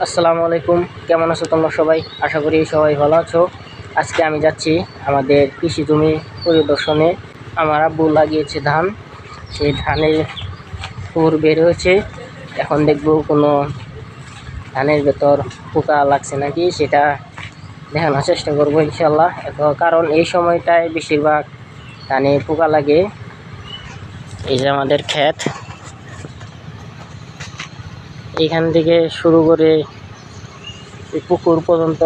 আসসালামু আলাইকুম, কেমন আছো তোমরা সবাই? আশা করি সবাই ভালো আছো। আজকে আমি যাচ্ছি আমাদের কৃষি জমি পরিদর্শনে। আমার আব্বু লাগিয়েছে ধান, সেই ধানের ফুল বের হয়েছে। এখন দেখব কোনো ধানের ভেতর পোকা লাগছে নাকি, সেটা দেখানোর চেষ্টা করবো ইনশাল্লাহ। কারণ এই সময়টায় বেশিরভাগ ধানে পোকা লাগে। এই যে আমাদের ক্ষেত, এইখান থেকে শুরু করে পুকুর পর্যন্ত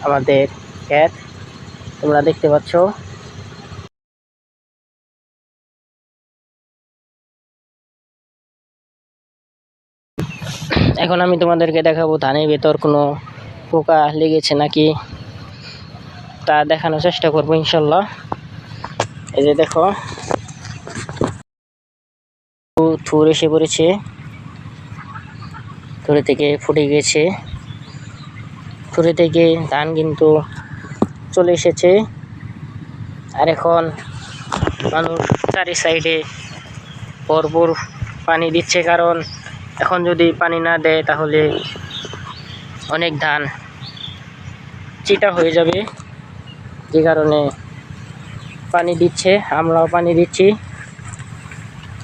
আমাদের ক্ষেত তোমরা দেখতে পাচ্ছ। এখন আমি তোমাদেরকে দেখাবো ধানের ভেতর কোনো পোকা লেগেছে নাকি, তা দেখানোর চেষ্টা করবো ইনশাল্লাহ। এই যে দেখো, থুর এসে পড়েছে, থুরে থেকে ফুটে গেছে। থুরে থেকে ধান কিন্তু চলে এসেছে। আর এখন মানুষ চারি সাইডে ভরপুর পানি দিচ্ছে, কারণ এখন যদি পানি না দেয় তাহলে অনেক ধান চিটা হয়ে যাবে। যে কারণে পানি দিচ্ছে, আমরাও পানি দিচ্ছি,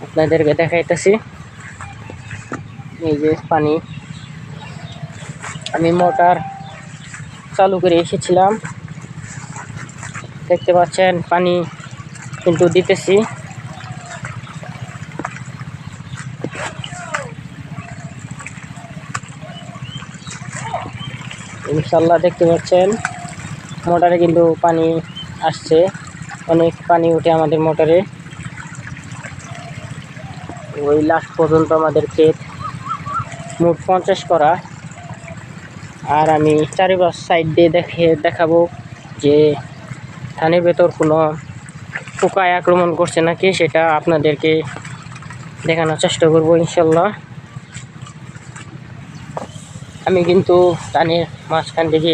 আপনাদেরকে দেখাইতেছি। এই যে পানি, আমি মোটর চালু করে এসেছিলাম, দেখতে পাচ্ছেন পানি কিন্তু দিতেছি। ইনশাল্লাহ দেখতে পাচ্ছেন মোটরে কিন্তু পানি আসছে, অনেক পানি উঠে আমাদের মোটরে। ওই লাস্ট পর্যন্ত আমাদের ক্ষেত মোট 50 করা। আর আমি চারিপাশ সাইড দিয়ে দেখাবো যে ধানের ভেতর কোনো পোকায় আক্রমণ করছে নাকি, সেটা আপনাদেরকে দেখানোর চেষ্টা করবো ইনশাল্লাহ। আমি কিন্তু ধানের মাঝখান থেকে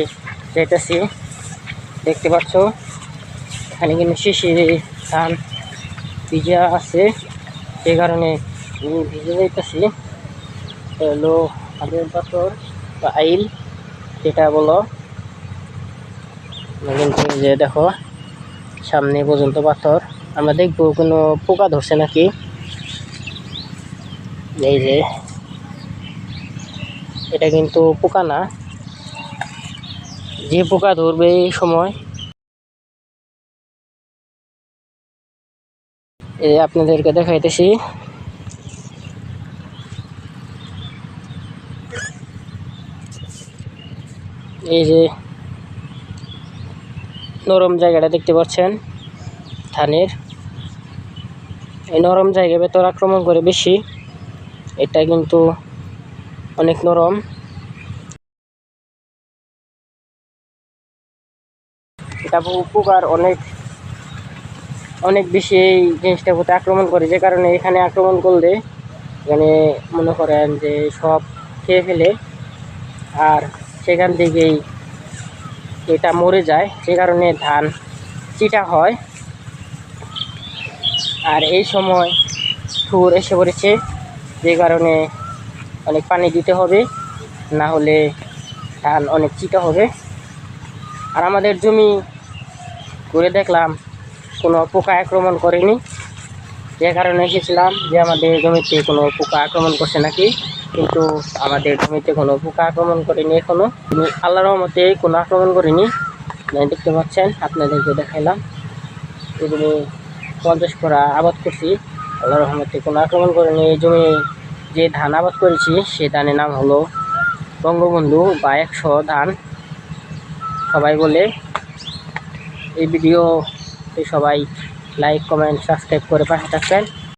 যেতেছি, দেখতে পাচ্ছ এখানে কিন্তু শিশিরে ধান ভিজা আছে, সে কারণে আমি ভিজে যাইতেছি। হলো হাতের পাথর বা আইল যেটা বলো, কিন্তু যে দেখো সামনে পর্যন্ত পাথর। আমরা দেখবো কোনো পোকা ধরছে নাকি। এই যে এটা কিন্তু পোকা না, যে পোকা ধরবে এই সময় আপনাদেরকে দেখাইতেছি। এই যে নরম জায়গাটা দেখতে পাচ্ছেন ধানের, এই নরম জায়গায় ভেতর আক্রমণ করে বেশি। এটা কিন্তু অনেক নরম। এটা পোকার অনেক অনেক বেশি এই জিনিসটার প্রতি আক্রমণ করে, যে কারণে এখানে আক্রমণ করলে মানে মনে করেন যে সব খেয়ে ফেলে, আর সেখান থেকেই এটা মরে যায়, যে কারণে ধান চিটা হয়। আর এই সময় থুর এসে পড়েছে, যে কারণে অনেক পানি দিতে হবে, না হলে ধান অনেক চিটা হবে। আর আমাদের জমি ঘুরে দেখলাম কোনো পোকা আক্রমণ করেনি, যে কারণে এসেছিলাম যে আমাদের জমিতে কোনো পোকা আক্রমণ করছে নাকি, কিন্তু আমাদের জমিতে কোনো পোকা আক্রমণ করেনি এখনো। আল্লাহর রহমতে কোনো আক্রমণ করেনি। দেখতে পাচ্ছেন, আপনাদেরকে দেখাইলাম। এই জমি 50 করা আবাদ করছি, আল্লাহর রহমতে কোনো আক্রমণ করেনি। এই জমি যে ধান আবাদ করেছি সে ধানের নাম হলো বঙ্গবন্ধু বা 100 ধান সবাই বলে। এই ভিডিও সবাই লাইক, কমেন্ট, সাবস্ক্রাইব করে পাশে থাকবেন।